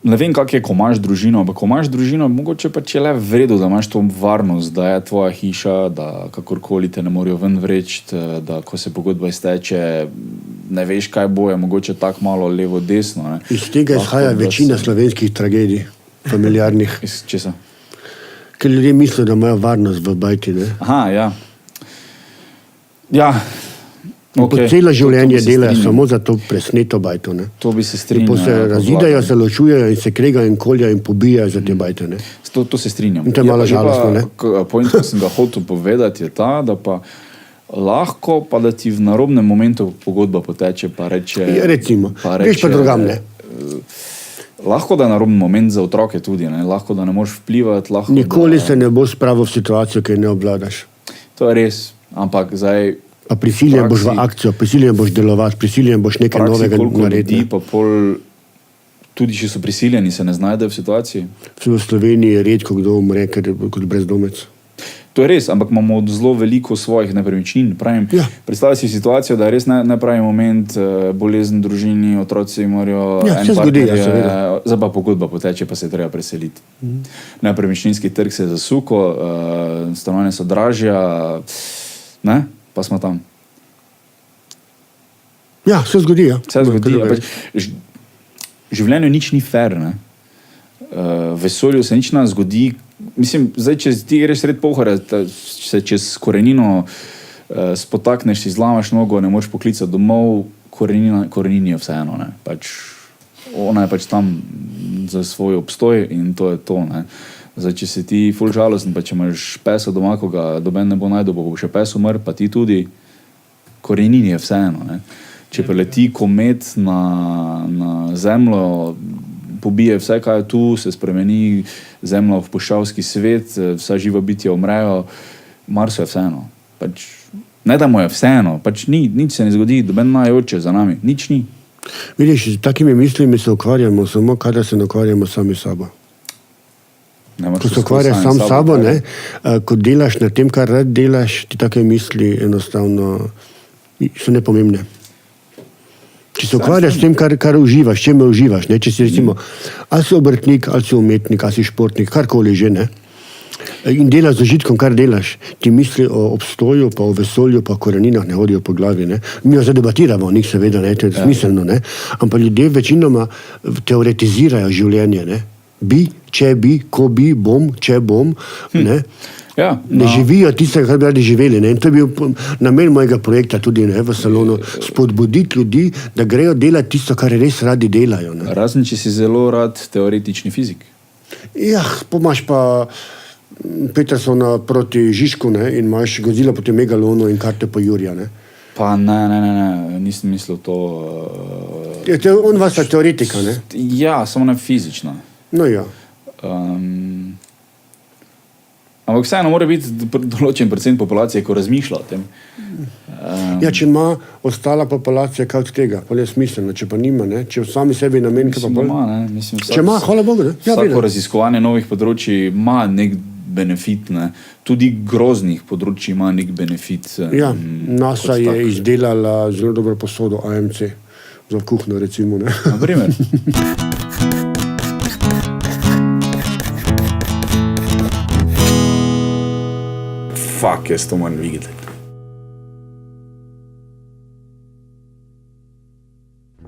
ne vem, kak je, ko imaš družino, ampak ko imaš družino, mogoče pa če le v redu, da imaš to varnost, da je tvoja hiša, da kakorkoli te ne morajo ven vreči, da ko se pogodba izteče, ne veš, kaj bo, je mogoče tako malo levo-desno. Ne. Iz tega izhaja večina slovenskih tragedij, familiarnih. Iz česa? Ker ljudje mislijo, da imajo varnost v bajti. Ne? Aha, ja. Ja. Okay. Celo življenje delajo samo za to presneto bajto. Ne? To bi se strinjal. In se razidajo, se ločujejo in se kregajo in koljajo in pobijajo za te bajte. Ne? To se strinjam. In to je malo žalostno. Ne? Point, ko sem ga hotel povedati, je ta, da pa lahko pa da ti v narobnem momentu pogodba poteče, pa reče... Ja, recimo, veš pa drugam, ne? Lahko da je narobni moment za otroke tudi, ne? Lahko da ne moreš vplivati. Nikoli se ne bo spravil v situacijo, ki ne obvladaš. To je res, ampak zdaj... Pa prisiljen boš v akcijo, prisiljen boš delovati, prisiljen boš nekaj novega narediti. Pa pol, tudi če so prisiljeni, se ne znajdejo v situaciji. V Sloveniji je redko kdo umre, ker je kot brezdomec. To je res, ampak imamo zelo veliko svojih nepremičnin. Predstavljaj si situacijo, da je res nepravi moment, bolezen v družini, otroci morajo se zgodi, zdaj pa pogodba poteče, pa se je treba preseliti. Nepremičninski trg se je zasuko, stanovanja so dražja, ne? Pa smo tam. Ja, se zgodi. Ja. Se zgodi. Življenju nič ni fair. Ne? Vesolju se nič ne zgodi. Mislim, zdaj, če ti greš sred pohora, se čez korenino spotakneš, si zlamaš nogo, ne moreš poklicati domov, korenini je vseeno. Ne? Ona je pač tam za svoj obstoj in to je to. Ne? Zdaj, če si ti ful žalosten, pa če imaš pesa doma, ko ga doben ne bo najdel, bo še pes umr, pa ti tudi, korenini je vseeno. Ne? Če preleti komet na zemljo, pobije vse, kaj je tu, se spremeni zemlja v puščavski svet, vsa živa bitja umrejo, Marsu je vseeno. Pač, ne da mu je vseeno, pač nič se ne zgodi, doben najoče za nami, nič ni. Vidiš, s takimi mislimi se ukvarjamo samo, kada se ne ukvarjamo sami sabo. Ko se ukvarjaš sam sabo, ne, ko delaš na tem, kar rad delaš, ti take misli enostavno so nepomembne. Če se ukvarjaš s tem, kar uživaš, čem uživaš, ne, če si recimo, ali si obrtnik, ali si umetnik, ali si športnik, karkoli že, ne, in delaš z užitkom, kar delaš, ti misli o obstoju, pa o vesolju, pa o koreninah ne hodijo po glavi, ne. Mi jo zadebatiramo o njih seveda, ne, to je smiselno, ne, ampak ljudje večinoma teoretizirajo življenje, ne. Bi, če bi, ko bi, bom, če bom, ne, ne živijo tistega, kar bi radi živeli. Ne? In to je bil namen mojega projekta tudi ne, v salonu, spodbuditi ljudi, da grejo delati tisto, kar res radi delajo. Ne? Razen, če si zelo rad teoretični fizik. Ja, pomaš pa Petersona proti Žižku, ne, in imaš Godzilla proti Megalonu in karte po Jurija. Ne? Pa ne, nisem mislil to... On vas je teoretika, ne? Ja, samo ne fizična. No ja. Ampak vseeno mora biti določen procent populacije, ko razmišlja o tem. Ja, če ima ostala populacija kaj od tega, pa je smiselno, če pa nima, ne? Če sami sebi namen, kaj pa bolj. Če ima, hvala Bogu, ne? Ja, vsako raziskovanje novih področji ima nek benefit, ne? Tudi groznih področji ima nek benefit. Ja, NASA je izdelala zelo dobro posodo AMC za kuhno, recimo, ne? Na primer. Fuck, jaz to moram videti.